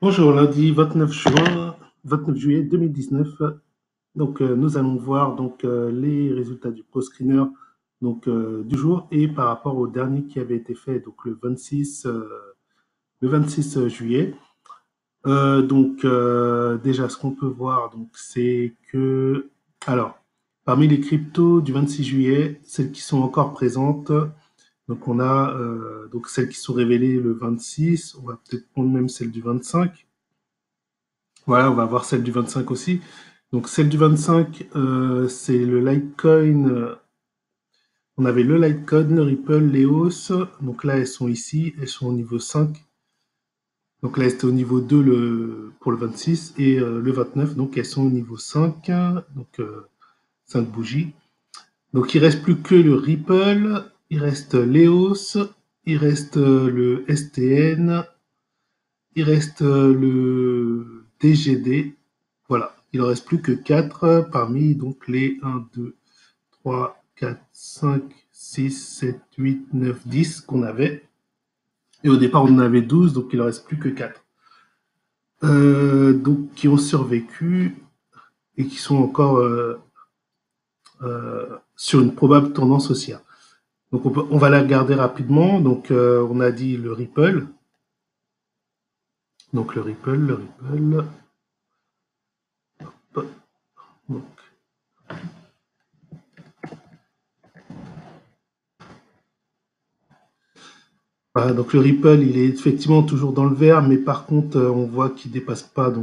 Bonjour, lundi 29 juillet 2019. Donc, nous allons voir les résultats du ProScreener du jour et par rapport au dernier qui avait été fait donc le 26 juillet. Déjà, ce qu'on peut voir, c'est que, alors, parmi les cryptos du 26 juillet, celles qui sont encore présentes, donc on a donc celles qui sont révélées le 26. On va peut-être prendre même celle du 25. Voilà, on va voir celle du 25 aussi. Donc celle du 25, c'est le Litecoin. On avait le Litecoin, le Ripple, l'EOS. Donc là, elles sont ici, elles sont au niveau 5. Donc là, c'était au niveau 2 pour le 26 et le 29, donc elles sont au niveau 5. Donc 5 bougies. Donc il reste plus que le Ripple, il reste l'EOS, il reste le STN, il reste le DGD. Voilà, il en reste plus que 4 parmi donc les 1, 2, 3, 4, 5, 6, 7, 8, 9, 10 qu'on avait. Et au départ, on en avait 12, donc il en reste plus que 4. Donc qui ont survécu et qui sont encore sur une probable tendance haussière. Donc on va la regarder rapidement. Donc on a dit le Ripple. Donc le Ripple. Hop. Donc, voilà, donc le Ripple, il est effectivement toujours dans le vert, mais par contre, on voit qu'il dépasse pas,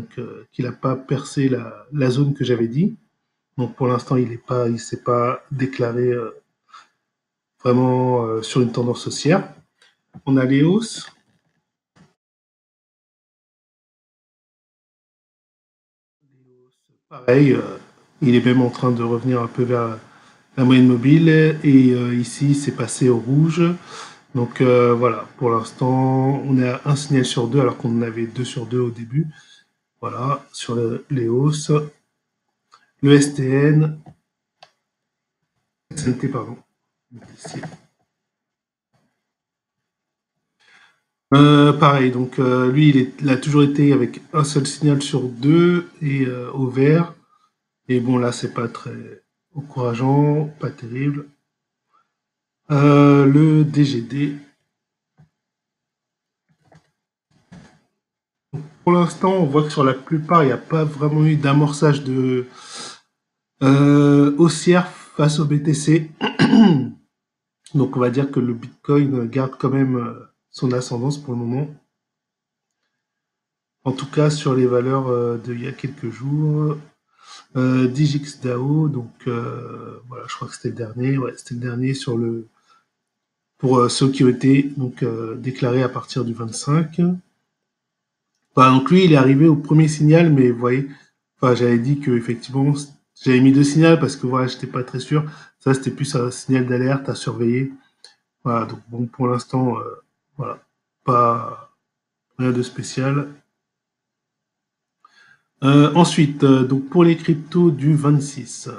qu'il n'a pas percé la zone que j'avais dit. Donc pour l'instant, il s'est pas déclaré vraiment sur une tendance haussière. On a les hausses. Pareil, il est même en train de revenir un peu vers la moyenne mobile et ici, c'est passé au rouge. Donc voilà, pour l'instant, on est à un signal sur deux alors qu'on en avait 2 sur 2 au début. Voilà, sur les hausses. Le STN, SNT, pardon. Ici. Pareil, donc lui, il a toujours été avec un seul signal sur deux et au vert. Et bon, là, c'est pas très encourageant, pas terrible. Le DGD. Pour l'instant, on voit que sur la plupart, il n'y a pas vraiment eu d'amorçage de haussière face au BTC. Donc, on va dire que le Bitcoin garde quand même son ascendance pour le moment. En tout cas, sur les valeurs d'il y a quelques jours. DigixDAO, donc voilà, je crois que c'était le dernier. Ouais, c'était le dernier pour ceux qui ont été déclarés à partir du 25. Enfin, donc lui, il est arrivé au premier signal, mais vous voyez, enfin, j'avais dit que effectivement, j'avais mis deux signaux parce que voilà, j'étais pas très sûr. Ça, c'était plus un signal d'alerte à surveiller. Voilà, donc bon, pour l'instant, voilà, pas rien de spécial. Ensuite, donc pour les cryptos du 26,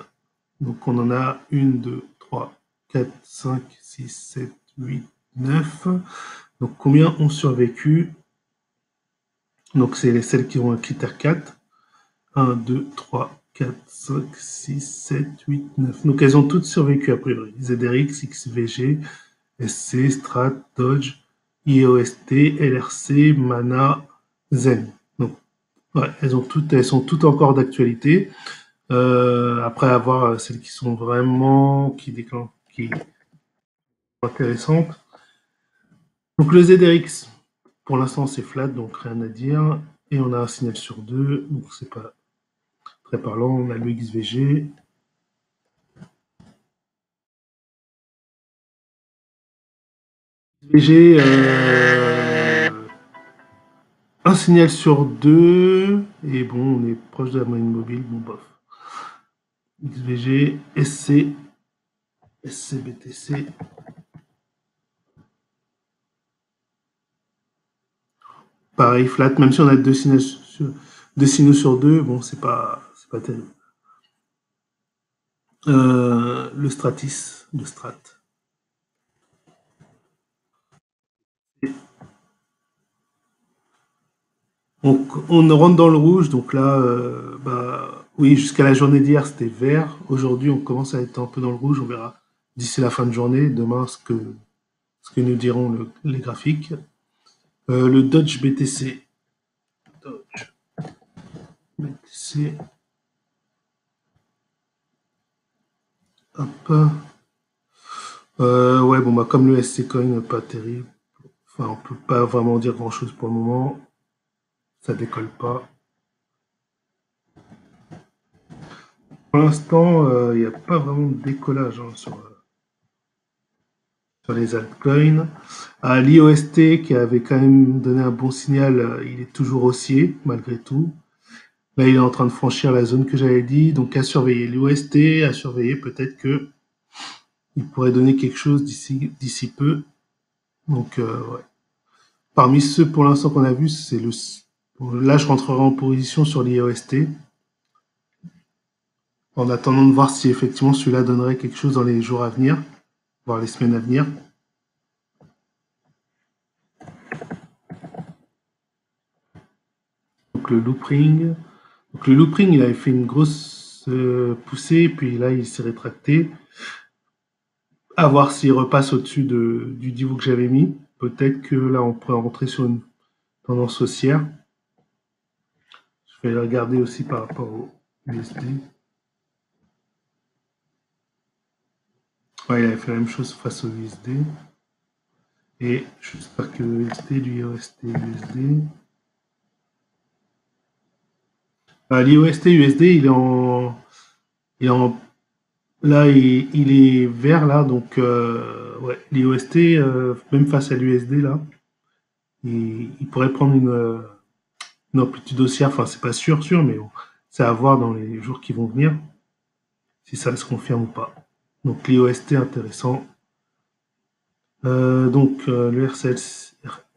donc on en a 1, 2, 3, 4, 5, 6, 7, 8, 9. Donc combien ont survécu? Donc c'est celles qui ont un critère 4. 1, 2, 3, 4, 5, 6, 7, 8, 9. Donc elles ont toutes survécu a priori. ZRX, XVG, SC, Strat, Dodge, IOST, LRC, Mana, Zen. Donc ouais, elles sont toutes encore d'actualité. Après avoir celles qui sont vraiment qui sont intéressantes. Donc le ZRX, pour l'instant c'est flat, donc rien à dire. Et on a un signal sur deux, donc c'est pas très parlant. On a le XVG. XVG, un signal sur deux. Et bon, on est proche de la moyenne mobile, bon bof. XVG, SC, SCBTC. Pareil, flat, même si on a deux signaux sur deux, bon, c'est pas terrible. Le Stratis, le Strat. On rentre dans le rouge, donc là, bah, oui, jusqu'à la journée d'hier, c'était vert. Aujourd'hui, on commence à être un peu dans le rouge. On verra d'ici la fin de journée, demain, ce que nous diront les graphiques. Le Dodge BTC. Dodge BTC. Hop. Ouais, bon, bah, comme le SC Coin, pas terrible. Enfin, on peut pas vraiment dire grand-chose pour le moment. Ça décolle pas. Pour l'instant, il n'y a pas vraiment de décollage hein, sur les altcoins. L'IOST qui avait quand même donné un bon signal, il est toujours haussier malgré tout. Là, il est en train de franchir la zone que j'avais dit, donc à surveiller. L'IOST, à surveiller, peut-être que il pourrait donner quelque chose d'ici peu. Donc, ouais. Parmi ceux pour l'instant qu'on a vu, c'est le. Là, je rentrerai en position sur l'IOST en attendant de voir si effectivement celui-là donnerait quelque chose dans les jours à venir, voire les semaines à venir. Donc le loopring. Donc le loopring, il avait fait une grosse poussée, puis là, il s'est rétracté. À voir s'il repasse au-dessus du niveau que j'avais mis. Peut-être que là, on pourrait rentrer sur une tendance haussière. Je vais regarder aussi par rapport au USD. Ouais, il avait fait la même chose face au USD. Et j'espère que le USD, lui, resté USD. L'IOST USD, il est en là, il est vert là, donc ouais, l'IOST, même face à l'USD là, il pourrait prendre une amplitude haussière. Enfin, c'est pas sûr, mais bon, c'est à voir dans les jours qui vont venir si ça se confirme ou pas. Donc l'IOST intéressant. Le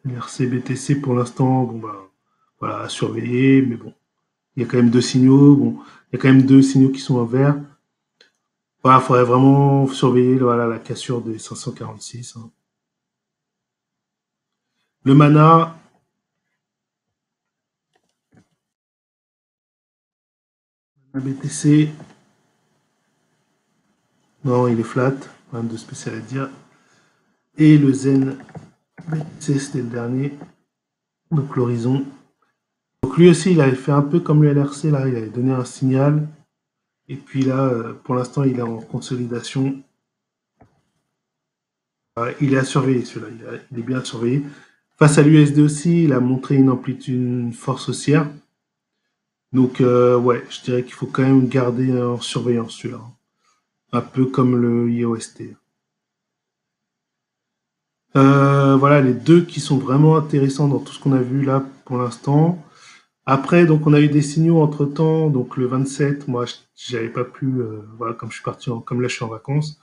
le RCBTC pour l'instant, bon bah voilà, à surveiller, mais bon, il y a quand même deux signaux. Bon, il y a quand même deux signaux qui sont en vert. Voilà, il faudrait vraiment surveiller voilà, la cassure des 546. Hein. Le mana, le BTC, non, il est flat, rien de spécial à dire. Et le Zen BTC, c'était le dernier. Donc l'horizon. Donc lui aussi, il avait fait un peu comme le LRC, là, il avait donné un signal. Et puis là, pour l'instant, il est en consolidation. Il est à surveiller, celui-là, il est bien à surveiller. Face à l'USD aussi, il a montré une amplitude, une force haussière. Donc, ouais, je dirais qu'il faut quand même garder en surveillance celui-là. Un peu comme le IOST. Voilà les deux qui sont vraiment intéressants dans tout ce qu'on a vu là pour l'instant. Après, donc on a eu des signaux entre temps. Donc le 27, moi, j'avais pas pu, voilà, comme je suis parti, comme là je suis en vacances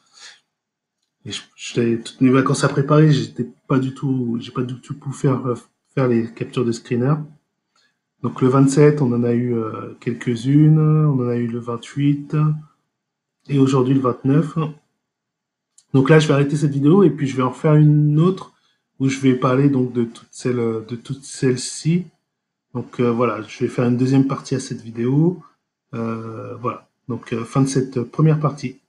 et j'avais toutes mes vacances à préparer. J'ai pas du tout pu faire les captures de screener. Donc le 27, on en a eu quelques-unes. On en a eu le 28 et aujourd'hui le 29. Donc là, je vais arrêter cette vidéo et puis je vais en refaire une autre où je vais parler donc de toutes celles-ci. Donc voilà, je vais faire une deuxième partie à cette vidéo. Voilà. Donc fin de cette première partie.